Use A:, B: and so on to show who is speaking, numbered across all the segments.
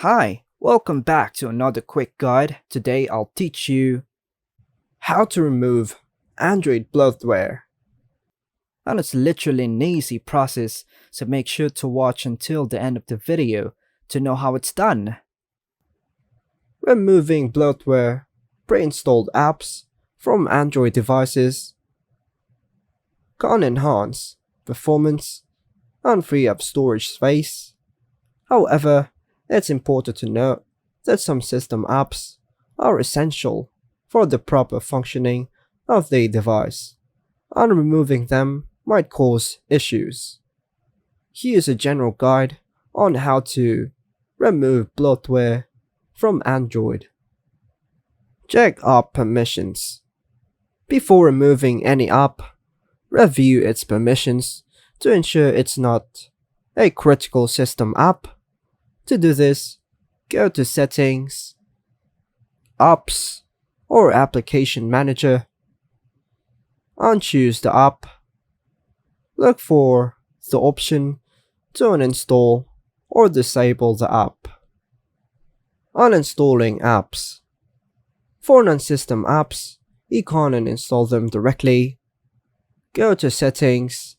A: Hi, welcome back to another quick guide. Today I'll teach you how to remove Android bloatware. And it's literally an easy process, so make sure to watch until the end of the video to know how it's done. Removing bloatware, pre-installed apps from Android devices can enhance performance and free up storage space. However, it's important to note that some system apps are essential for the proper functioning of the device, and removing them might cause issues. Here's a general guide on how to remove bloatware from Android. Check app permissions. Before removing any app, review its permissions to ensure it's not a critical system app. To do this, go to Settings, Apps, or Application Manager, and choose the app. Look for the option to uninstall or disable the app. Uninstalling apps. For non-system apps, you can't uninstall them directly. Go to Settings,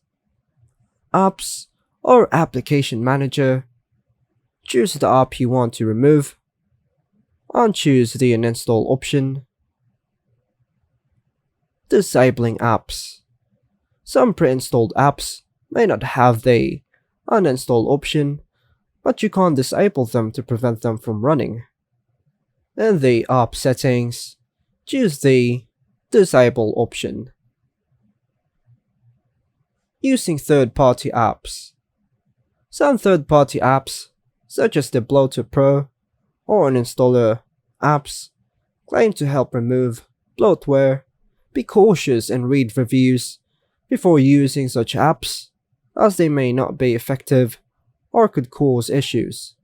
A: Apps, or Application Manager. Choose the app you want to remove, and choose the uninstall option. Disabling apps. Some pre-installed apps may not have the uninstall option, but you can't disable them to prevent them from running. In the app settings, choose the disable option. Using third-party apps. Some third-party apps, such as the Bloatware Pro or uninstaller apps, claim to help remove bloatware. Be cautious and read reviews before using such apps, as they may not be effective or could cause issues.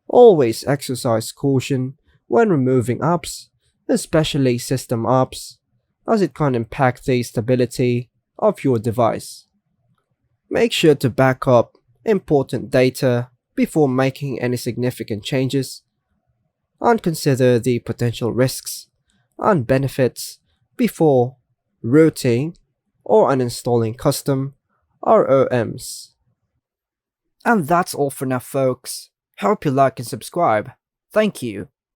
A: Always exercise caution when removing apps, especially system apps, as it can impact the stability of your device. Make sure to back up important data before making any significant changes, and consider the potential risks and benefits before rooting or uninstalling custom ROMs. And that's all for now, folks. Hope you like and subscribe. Thank you.